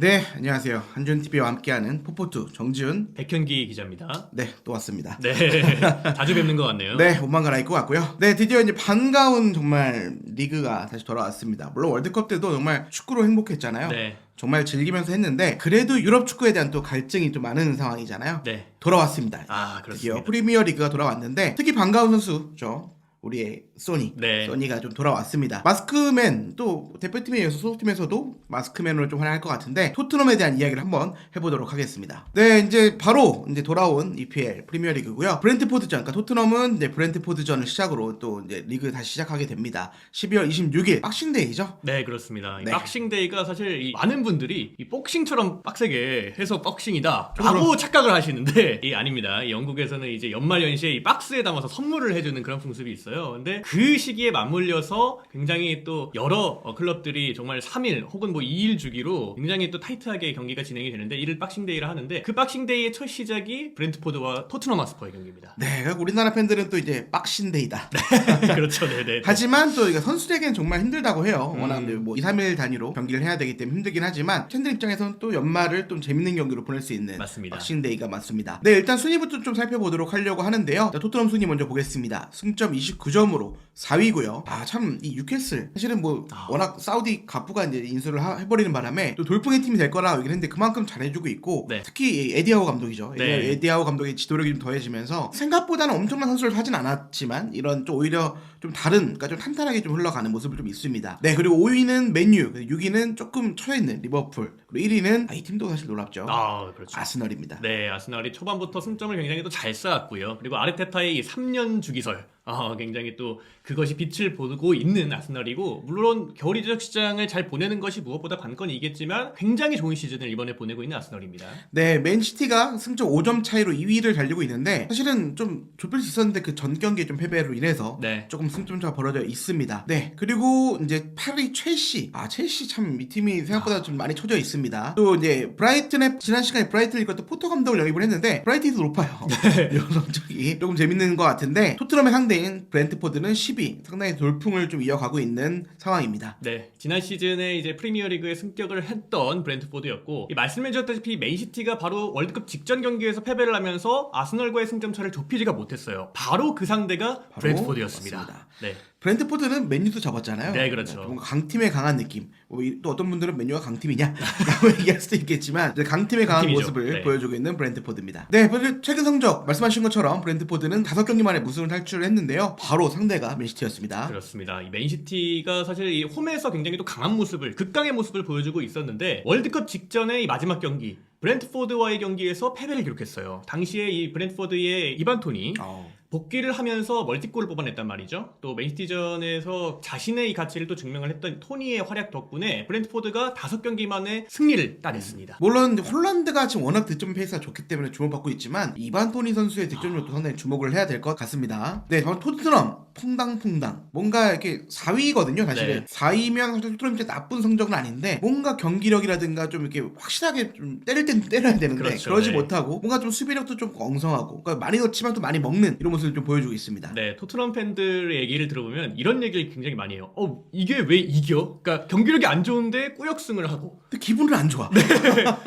네, 안녕하세요. 한준TV와 함께하는 포포투 정지훈 백현기 기자입니다. 네, 또 왔습니다. 네, 자주 뵙는 것 같네요. 네, 옷만 갈아입고 왔고요. 네, 드디어 이제 반가운 정말 리그가 다시 돌아왔습니다. 물론 월드컵 때도 정말 축구로 행복했잖아요. 네, 정말 즐기면서 했는데 그래도 유럽 축구에 대한 또 갈증이 좀 많은 상황이잖아요. 네. 돌아왔습니다. 아, 드디어 그렇습니다. 프리미어 리그가 돌아왔는데 특히 반가운 선수죠. 우리의 소니. 네. 소니가 좀 돌아왔습니다. 마스크맨 또 대표팀에 이어서 소속팀에서도 마스크맨으로 좀 활약할 것 같은데 토트넘에 대한 이야기를 한번 해보도록 하겠습니다. 네, 이제 바로 이제 돌아온 EPL 프리미어리그고요. 브렌트포드전, 그러니까 토트넘은 이제 브렌트포드전을 시작으로 또 이제 리그 다시 시작하게 됩니다. 12월 26일 박싱데이죠. 네, 그렇습니다. 이 네. 박싱데이가 사실 많은 분들이 이 복싱처럼 빡세게 해서 박싱이다 그럼. 라고 착각을 하시는데 아닙니다. 이 영국에서는 이제 연말연시에 이 박스에 담아서 선물을 해주는 그런 풍습이 있어요. 근데 그 시기에 맞물려서 굉장히 또 여러 클럽들이 정말 3일 혹은 뭐 2일 주기로 굉장히 또 타이트하게 경기가 진행이 되는데 이를 박싱데이를 하는데 그 박싱데이의 첫 시작이 브렌트포드와 토트넘 하스퍼의 경기입니다. 네, 그러니까 우리나라 팬들은 또 이제 박싱데이다. 그렇죠. 네네. 하지만 또 이거 선수들에게는 정말 힘들다고 해요. 워낙 뭐 2, 3일 단위로 경기를 해야 되기 때문에 힘들긴 하지만 팬들 입장에서는 또 연말을 좀 재밌는 경기로 보낼 수 있는 맞습니다. 박싱데이가 맞습니다. 네, 일단 순위부터 좀 살펴보도록 하려고 하는데요. 자, 토트넘 순위 먼저 보겠습니다. 승점 29점으로 4위고요. 아, 참 이 뉴캐슬 사실은 뭐 워낙 사우디 갑부가 이제 인수를 해버리는 바람에 또 돌풍의 팀이 될 거라 얘기를 했는데 그만큼 잘해주고 있고 네. 특히 이 에디하우 감독이죠. 네. 에디하우 감독의 지도력이 좀 더해지면서 생각보다는 엄청난 선수를 하진 않았지만 이런 좀 오히려 좀 다른, 그러니까 좀 탄탄하게 좀 흘러가는 모습을 좀 있습니다. 네, 그리고 5위는 맨유, 6위는 조금 처해있는 리버풀, 그리고 1위는 이 팀도 사실 놀랍죠. 아, 그렇죠. 아스널입니다. 네, 아스날이 초반부터 승점을 굉장히 또 잘 쌓았고요. 그리고 아르테타의 이 3년 주기설, 굉장히 또 그것이 빛을 보고 있는 아스날이고, 물론 겨울 이적 시장을 잘 보내는 것이 무엇보다 관건이겠지만 굉장히 좋은 시즌을 이번에 보내고 있는 아스날입니다. 네, 맨시티가 승점 5점 차이로 2위를 달리고 있는데 사실은 좀 좁힐 수 있었는데 그 전 경기의 좀 패배로 인해서 네. 조금 승점차가 벌어져 있습니다. 네, 그리고 이제 8위 첼시. 첼시 참 이 팀이 생각보다 좀 많이 쳐져 있습니다. 또 이제 브라이튼의 지난 시간에 브라이튼을 이것도 포터 감독을 영입을 했는데 브라이튼이 더 높아요. 이런 성적이 조금 재밌는 것 같은데 토트넘의 상대인 브렌트포드는 10위. 상당히 돌풍을 좀 이어가고 있는 상황입니다. 네, 지난 시즌에 이제 프리미어리그에 승격을 했던 브렌트포드였고 말씀해주셨다시피 맨시티가 바로 월드컵 직전 경기에서 패배를 하면서 아스널과의 승점차를 좁히지가 못했어요. 바로 그 상대가 브렌트포드였습니다. 맞습니다. 네. 브렌트포드는 맨유도 잡았잖아요. 네, 그렇죠. 뭔가 강팀에 강한 느낌. 또 어떤 분들은 맨유가 강팀이냐? 라고 얘기할 수도 있겠지만 이제 강팀에 강한 강팀이죠. 모습을 네. 보여주고 있는 브렌트포드입니다. 네, 최근 성적 말씀하신 것처럼 브렌트포드는 5경기 만에 무승을 탈출을 했는데요. 바로 상대가 맨시티였습니다. 그렇습니다. 이 맨시티가 사실 이 홈에서 굉장히 또 강한 모습을, 극강의 모습을 보여주고 있었는데 월드컵 직전에 이 마지막 경기 브렌트포드와의 경기에서 패배를 기록했어요. 당시에 이 브렌트포드의 이반 토니 복귀를 하면서 멀티골을 뽑아냈단 말이죠. 또 맨시티전에서 자신의 이 가치를 또 증명을 했던 토니의 활약 덕분에 브렌트포드가 5경기 만에 승리를 따냈습니다. 물론 홀란드가 지금 워낙 득점 페이스가 좋기 때문에 주목받고 있지만 이반 토니 선수의 득점력도 상당히 주목을 해야 될 것 같습니다. 네, 토트넘 퐁당퐁당 뭔가 이렇게 4위거든요. 사실은 네. 4위면 사실 토트넘이 나쁜 성적은 아닌데 뭔가 경기력이라든가 좀 이렇게 확실하게 좀 때릴 땐 때려야 되는데 그렇죠, 그러지 네. 못하고 뭔가 좀 수비력도 좀 엉성하고 그러니까 많이 넣지만 또 많이 먹는 이런 모습을 좀 보여주고 있습니다. 네, 토트넘 팬들의 얘기를 들어보면 이런 얘기를 굉장히 많이 해요. 이게 왜 이겨? 그러니까 경기력이 안 좋은데 꾸역승을 하고 근데 기분은 안 좋아.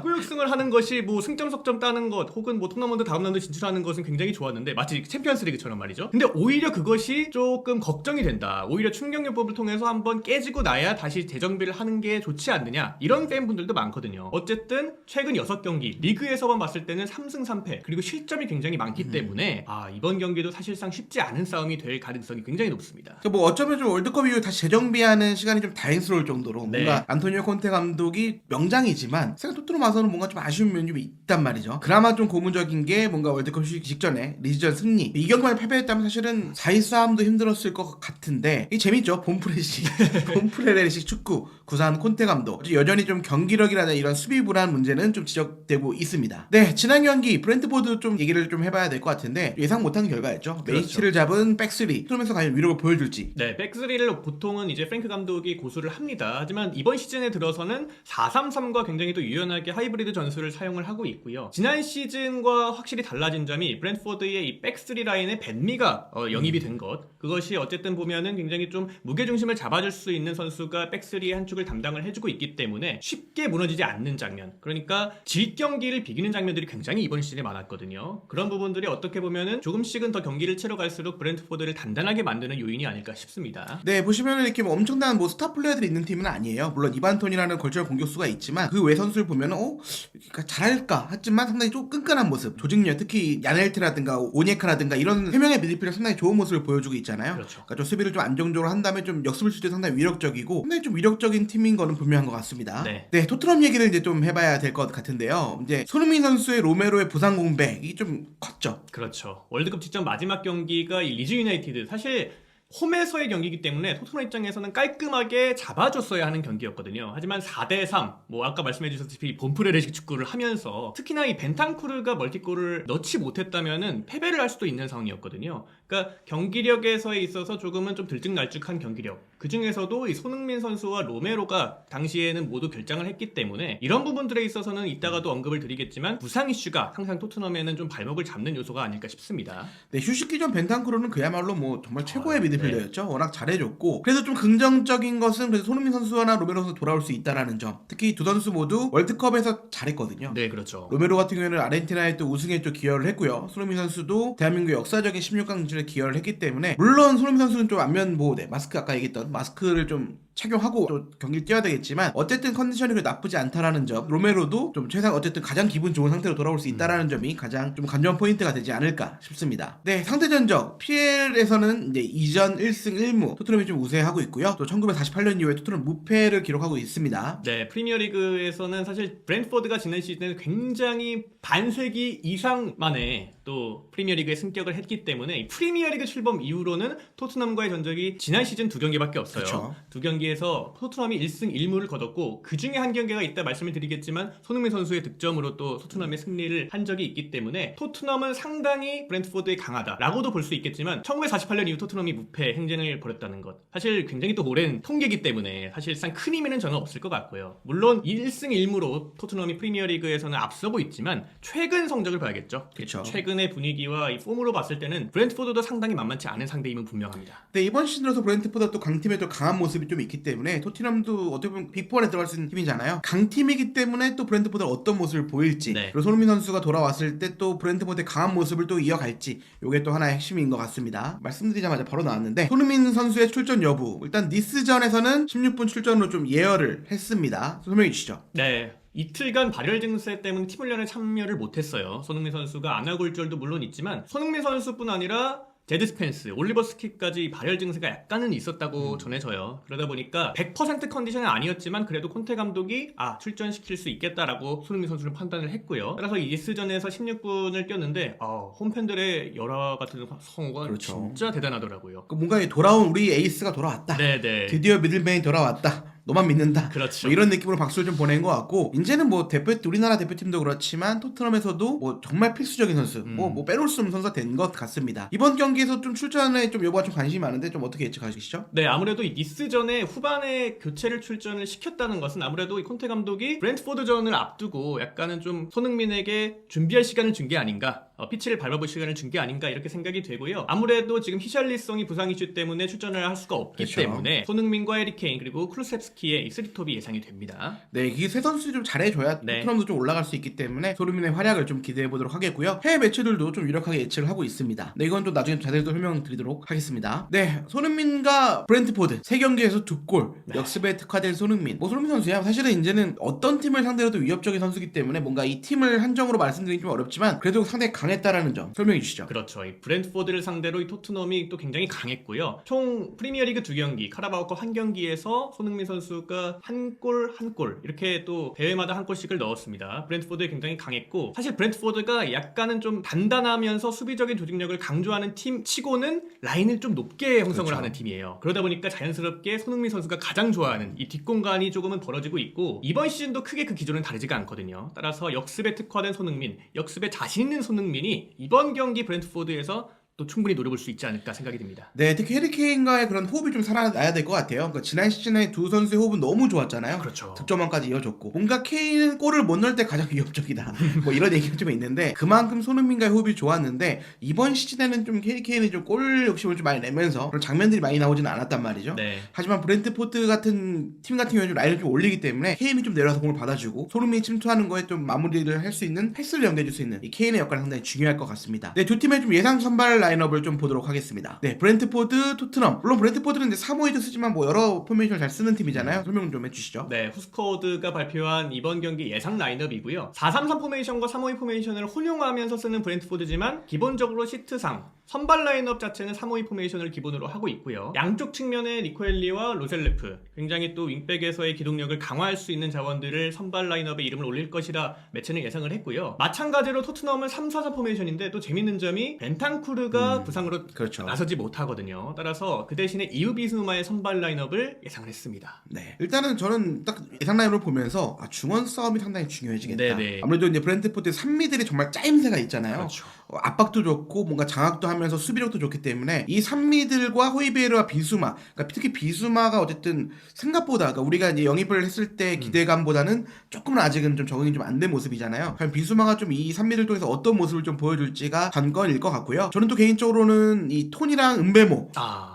꾸역승을 하는 것이 뭐 승점 석점 따는 것 혹은 뭐 토너먼트 다음 라운드 진출하는 것은 굉장히 좋았는데 마치 챔피언스리그처럼 말이죠. 근데 오히려 그것이 조금 걱정이 된다. 오히려 충격요법을 통해서 한번 깨지고 나야 다시 재정비를 하는 게 좋지 않느냐. 이런 팬분들도 많거든요. 어쨌든 최근 6경기 리그에서만 봤을 때는 3승 3패 그리고 실점이 굉장히 많기 때문에 이번 경기도 사실상 쉽지 않은 싸움이 될 가능성이 굉장히 높습니다. 그러니까 뭐 어쩌면 좀 월드컵 이후 다시 재정비하는 시간이 좀 다행스러울 정도로 네. 뭔가 안토니오 콘테 감독이 명장이지만 생각 토트넘 와서는 뭔가 좀 아쉬운 면이 좀 있단 말이죠. 그나마 좀 고무적인 게 뭔가 월드컵 직전에 리즈전 승리 이 경기만 패배했다면 사실은 4위 싸움도 힘들었을 것 같은데 이게 재밌죠. 봄프레식 축구 구사한 콘테 감독 여전히 좀 경기력이라든 이런 수비 불안 문제는 좀 지적되고 있습니다. 네, 지난 경기 브렌트포드 좀 얘기를 좀 해봐야 될 것 같은데 예상 못한 결과 가야죠. 그렇죠. 메이치를 잡은 백스리 토트넘에서 과연 위력을 보여줄지. 네, 백스리를 보통은 이제 프랭크 감독이 고수를 합니다. 하지만 이번 시즌에 들어서는 4-3-3과 굉장히 또 유연하게 하이브리드 전술을 사용을 하고 있고요. 지난 시즌과 확실히 달라진 점이 브랜트포드의 이 백스리 라인의 벤미가 영입이 된 것. 그것이 어쨌든 보면은 굉장히 좀 무게중심을 잡아줄 수 있는 선수가 백스리의 한 축을 담당을 해주고 있기 때문에 쉽게 무너지지 않는 장면. 그러니까 질 경기를 비기는 장면들이 굉장히 이번 시즌에 많았거든요. 그런 부분들이 어떻게 보면은 조금씩은 더 경기를 치러갈수록 브랜트포드를 단단하게 만드는 요인이 아닐까 싶습니다. 네, 보시면 이렇게 뭐 엄청난 뭐 스타 플레이어들이 있는 팀은 아니에요. 물론 이반톤이라는 걸출한 공격수가 있지만 그 외 선수를 보면 그러니까 잘할까 하지만 상당히 좀 끈끈한 모습. 조직력, 특히 야넬트라든가 오니에카라든가 이런 3명의 미드필더 상당히 좋은 모습을 보여주고 있잖아요. 그렇죠. 그러니까 좀 수비를 좀 안정적으로 한 다음에 좀 역습을 칠 때 상당히 위력적이고 상당히 좀 위력적인 팀인 거는 분명한 것 같습니다. 네. 토트넘 얘기를 이제 좀 해봐야 될 것 같은데요. 이제 손흥민 선수의 로메로의 부상 공백이 좀 컸죠. 그렇죠. 월드컵 직전 마지막 경기가 이 리즈 유나이티드 사실 홈에서의 경기이기 때문에 토트넘 입장에서는 깔끔하게 잡아줬어야 하는 경기였거든요. 하지만 4대3 뭐 아까 말씀해 주셨다시피 본프레레식 축구를 하면서 특히나 이 벤탄쿠르가 멀티골을 넣지 못했다면은 패배를 할 수도 있는 상황이었거든요. 그러니까 경기력에서에 있어서 조금은 좀 들쭉날쭉한 경기력. 그 중에서도 이 손흥민 선수와 로메로가 당시에는 모두 결장을 했기 때문에 이런 부분들에 있어서는 이따가도 언급을 드리겠지만 부상 이슈가 항상 토트넘에는 좀 발목을 잡는 요소가 아닐까 싶습니다. 네, 휴식기 전 벤탄쿠르는 그야말로 뭐 정말 최고의 네. 미드필더였죠. 워낙 잘해줬고 그래서 좀 긍정적인 것은 그래서 손흥민 선수나 로메로 선수 돌아올 수 있다라는 점. 특히 두 선수 모두 월드컵에서 잘했거든요. 네, 그렇죠. 로메로 같은 경우에는 아르헨티나의 또 우승에 또 기여를 했고요. 손흥민 선수도 대한민국의 역사적인 16강 진출에 기여를 했기 때문에 물론 손흥민 선수는 좀 안면 보호, 마스크 아까 얘기했던 마스크를 좀 착용하고 또 경기를 뛰어야 되겠지만 어쨌든 컨디션이 나쁘지 않다라는 점. 로메로도 좀 최상 어쨌든 가장 기분 좋은 상태로 돌아올 수 있다라는 점이 가장 좀 관전 포인트가 되지 않을까 싶습니다. 네, 상대 전적 PL에서는 이제 2전 1승 1무 토트넘이 좀 우세하고 있고요. 또 1948년 이후에 토트넘 무패를 기록하고 있습니다. 네, 프리미어리그에서는 사실 브랜트포드가 지난 시즌에 굉장히 반세기 이상 만에 또 프리미어리그에 승격을 했기 때문에 이 프리미어리그 출범 이후로는 토트넘과의 전적이 지난 시즌 2경기밖에 없어요. 그쵸. 2경기에서 토트넘이 1승 1무를 거뒀고 그 중에 한 경기가 이따 말씀을 드리겠지만 손흥민 선수의 득점으로 또 토트넘의 승리를 한 적이 있기 때문에 토트넘은 상당히 브랜트포드에 강하다라고도 볼 수 있겠지만 1948년 이후 토트넘이 무패 행진을 벌였다는 것 사실 굉장히 또 오랜 통계이기 때문에 사실상 큰 의미는 저는 없을 것 같고요. 물론 1승 1무로 토트넘이 프리미어리그에서는 앞서고 있지만 최근 성적을 봐야겠죠. 그쵸. 최근의 분위기와 이 폼으로 봤을 때는 브랜트포드도 상당히 만만치 않은 상대임은 분명합니다. 네, 이번 시즌 들어서 브랜트포드가 또 강팀의 또 강한 모습이 좀 있기 때문에 토트넘도 어떻게 보면 빅4에 들어갈 수 있는 팀이잖아요. 강팀이기 때문에 또 브랜트포드가 어떤 모습을 보일지 네. 그리고 손흥민 선수가 돌아왔을 때 또 브랜트포드의 강한 모습을 또 이어갈지 이게 또 하나의 핵심인 것 같습니다. 말씀드리자마자 바로 나왔는데 손흥민 선수의 출전 여부 일단 니스전에서는 16분 출전으로 좀 예열을 했습니다. 설명해 주시죠. 네. 이틀간 발열 증세 때문에 팀 훈련에 참여를 못했어요. 손흥민 선수가 안아골절도 물론 있지만 손흥민 선수뿐 아니라 제드 스펜스, 올리버 스킵까지 발열 증세가 약간은 있었다고 전해져요. 그러다 보니까 100% 컨디션은 아니었지만 그래도 콘테 감독이 출전시킬 수 있겠다라고 손흥민 선수를 판단을 했고요. 따라서 이스전에서 16분을 뛰었는데 홈팬들의 열화 같은 성호가 그렇죠. 진짜 대단하더라고요. 뭔가 돌아온 우리 에이스가 돌아왔다. 네네. 드디어 미들맨이 돌아왔다. 너만 믿는다. 그렇죠. 뭐 이런 느낌으로 박수를 좀 보낸 것 같고 이제는 뭐 우리나라 대표팀도 그렇지만 토트넘에서도 뭐 정말 필수적인 선수 뭐 빼놓을 수 없는 선수가 된 것 같습니다. 이번 경기에서 좀 출전에 좀 여부가 좀 관심이 많은데 좀 어떻게 예측하시죠? 네, 아무래도 이 니스전에 후반에 교체를 출전을 시켰다는 것은 아무래도 이 콘테 감독이 브랜트포드전을 앞두고 약간은 좀 손흥민에게 준비할 시간을 준 게 아닌가, 피치를 밟아볼 시간을 준 게 아닌가 이렇게 생각이 되고요. 아무래도 지금 히샬리송이 부상 이슈 때문에 출전을 할 수가 없기 그렇죠. 때문에 손흥민과 해리 케인 그리고 쿠루셉스키의 이 쓰리톱이 예상이 됩니다. 네, 이 세 선수 좀 잘해줘야 네. 토트넘도 좀 올라갈 수 있기 때문에 손흥민의 활약을 좀 기대해 보도록 하겠고요. 해외 매체들도 좀 유력하게 예측을 하고 있습니다. 네, 이건 또 나중에 자세히 또 설명드리도록 하겠습니다. 네, 손흥민과 브랜트포드 3경기에서 2골 역습에 특화된 손흥민. 뭐 손흥민 선수야 사실은 이제는 어떤 팀을 상대로도 위협적인 선수기 때문에 뭔가 이 팀을 한정으로 말씀드리기 좀 어렵지만 그래도 상당히 강했다라는 점 설명해 주시죠. 그렇죠. 이 브랜트포드를 상대로 이 토트넘이 또 굉장히 강했고요. 총 프리미어리그 2경기, 카라바오컵 1경기에서 손흥민 선수가 한 골 이렇게 또 대회마다 한 골씩을 넣었습니다. 브랜트포드에 굉장히 강했고 사실 브랜트포드가 약간은 좀 단단하면서 수비적인 조직력을 강조하는 팀 치고는 라인을 좀 높게 형성을 그렇죠. 하는 팀이에요. 그러다 보니까 자연스럽게 손흥민 선수가 가장 좋아하는 이 뒷공간이 조금은 벌어지고 있고 이번 시즌도 크게 그 기조는 다르지가 않거든요. 따라서 역습에 특화된 손흥민, 역습에 자신 있는 손흥민이 이번 경기 브랜트포드에서 또 충분히 노려볼 수 있지 않을까 생각이 듭니다. 네, 특히 해리 케인과의 그런 호흡이 좀 살아나야 될 것 같아요. 그러니까 지난 시즌에 두 선수의 호흡은 너무 좋았잖아요. 그렇죠. 득점왕까지 이어졌고 뭔가 케인은 골을 못 넣을 때 가장 위협적이다. 뭐 이런 얘기가 좀 있는데 그만큼 손흥민과의 호흡이 좋았는데 이번 시즌에는 좀 해리 케인이 좀 골 욕심을 좀 많이 내면서 그런 장면들이 많이 나오지는 않았단 말이죠. 네. 하지만 브렌트포드 같은 팀 같은 경우는 좀 라인을 좀 올리기 때문에 케인이 좀 내려와서 공을 받아주고 손흥민이 침투하는 거에 좀 마무리를 할 수 있는 패스를 연계해줄 수 있는 이 케인의 역할이 상당히 중요할 것 같습니다. 네, 두 팀의 좀 예상 선발 라인업을 좀 보도록 하겠습니다. 네, 브렌트포드, 토트넘. 물론 브렌트포드는 이제 3-5-2도 쓰지만 뭐 여러 포메이션을 잘 쓰는 팀이잖아요. 설명 좀 해주시죠. 네, 후스코드가 발표한 이번 경기 예상 라인업이고요. 4-3-3 포메이션과 3-5-2 포메이션을 혼용하면서 쓰는 브렌트포드지만 기본적으로 시트상 선발 라인업 자체는 3-5-2 포메이션을 기본으로 하고 있고요. 양쪽 측면에 니코엘리와 로셀레프, 굉장히 또 윙백에서의 기동력을 강화할 수 있는 자원들을 선발 라인업에 이름을 올릴 것이라 매체는 예상을 했고요. 마찬가지로 토트넘은 3-4-4 포메이션인데 또 재밌는 점이 벤탄쿠르가 부상으로 그렇죠. 나서지 못하거든요. 따라서 그 대신에 이우비스누마의 선발 라인업을 예상을 했습니다. 네, 일단은 저는 딱 예상 라인을 보면서 중원 싸움이 상당히 중요해지겠다. 네네. 아무래도 이제 브렌트포드의 산미들이 정말 짜임새가 있잖아요. 그렇죠. 압박도 좋고 뭔가 장악도 하면서 수비력도 좋기 때문에 이 산미들과 호이베르와 비수마, 그러니까 특히 비수마가 어쨌든 생각보다 그러니까 우리가 이제 영입을 했을 때 기대감보다는 조금은 아직은 좀 적응이 좀 안 된 모습이잖아요. 과연 비수마가 좀 이 산미를 통해서 어떤 모습을 좀 보여줄지가 관건일 것 같고요. 저는 또 개인적으로는 이 톤이랑 은베모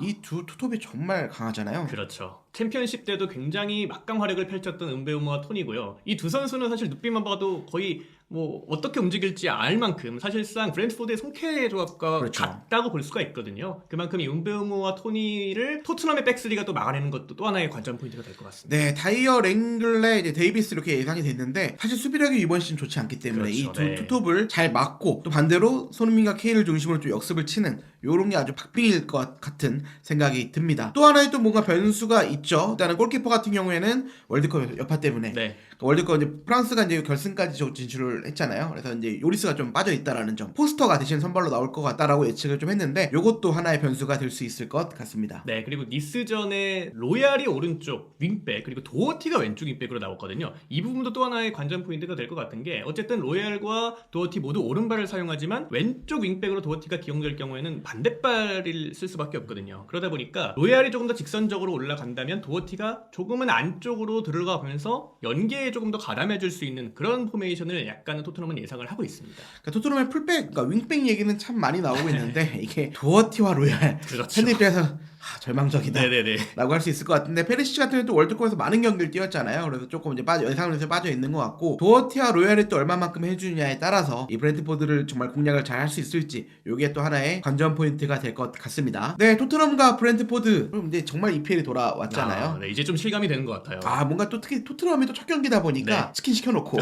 이 두 투톱이 정말 강하잖아요. 그렇죠. 챔피언십 때도 굉장히 막강 활약을 펼쳤던 은베우모와 톤이고요. 이 두 선수는 사실 눈빛만 봐도 거의 뭐 어떻게 움직일지 알 만큼 사실상 브렌트포드의 손캐 조합과 그렇죠. 같다고 볼 수가 있거든요. 그만큼 이 은베우모와 토니를 토트넘의 백스리가 또 막아내는 것도 또 하나의 관전 포인트가 될 것 같습니다. 네, 다이어, 랭글레, 이제 데이비스 이렇게 예상이 됐는데 사실 수비력이 이번 시즌 좋지 않기 때문에 그렇죠, 이 두 네. 투톱을 잘 막고 또 반대로 손흥민과 케인을 중심으로 좀 역습을 치는 요런 게 아주 박빙일 것 같은 생각이 듭니다. 또 하나의 또 뭔가 변수가 있죠. 일단은 골키퍼 같은 경우에는 월드컵 여파 때문에 네. 월드컵 이제 프랑스가 이제 결승까지 진출을 했잖아요. 그래서 이제 요리스가 좀 빠져 있다라는 점. 포스터가 대신 선발로 나올 것 같다라고 예측을 좀 했는데 요것도 하나의 변수가 될 수 있을 것 같습니다. 네, 그리고 니스전에 로얄이 오른쪽 윙백 그리고 도어티가 왼쪽 윙백으로 나왔거든요. 이 부분도 또 하나의 관전 포인트가 될 것 같은 게 어쨌든 로얄과 도어티 모두 오른발을 사용하지만 왼쪽 윙백으로 도어티가 기용될 경우에는 반대발을 쓸 수밖에 없거든요. 그러다 보니까 로얄이 조금 더 직선적으로 올라간다면 도어티가 조금은 안쪽으로 들어가면서 연계에 조금 더 가담해줄 수 있는 그런 포메이션을 약간은 토트넘은 예상을 하고 있습니다. 그러니까 토트넘의 풀백, 그러니까 윙백 얘기는 참 많이 나오고 있는데 이게 도어티와 로얄 그렇죠. 팬들 입장에서 절망적이다 네네네. 라고 할 수 있을 것 같은데 페리시치 같은 경우는 또 월드컵에서 많은 경기를 뛰었잖아요. 그래서 조금 이제 예상에서 빠져 있는 것 같고 도어티와 로얄이 또 얼마만큼 해주느냐에 따라서 이 브렌트포드를 정말 공략을 잘 할 수 있을지 이게 또 하나의 관전 포인트가 될 것 같습니다. 네, 토트넘과 브렌트포드 그럼 이제 정말 EPL이 돌아왔잖아요. 네, 이제 좀 실감이 되는 것 같아요. 뭔가 또 특히 토트넘이 또 첫 경기다 보니까 네. 치킨 시켜놓고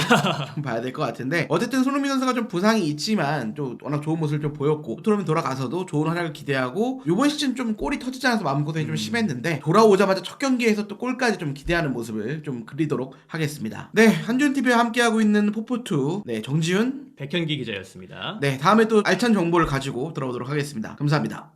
좀 봐야 될 것 같은데 어쨌든 손흥민 선수가 좀 부상이 있지만 좀 워낙 좋은 모습을 좀 보였고 토트넘이 돌아가서도 좋은 활약을 기대하고 이번 시즌 좀 골이 터지지 않아서 마음고생이 좀 심했는데 돌아오자마자 첫 경기에서 또 골까지 좀 기대하는 모습을 좀 그리도록 하겠습니다. 네, 한준TV와 함께하고 있는 포포투 네, 정지훈 백현기 기자였습니다. 네, 다음에 또 알찬 정보를 가지고 들어오도록 하겠습니다. 감사합니다.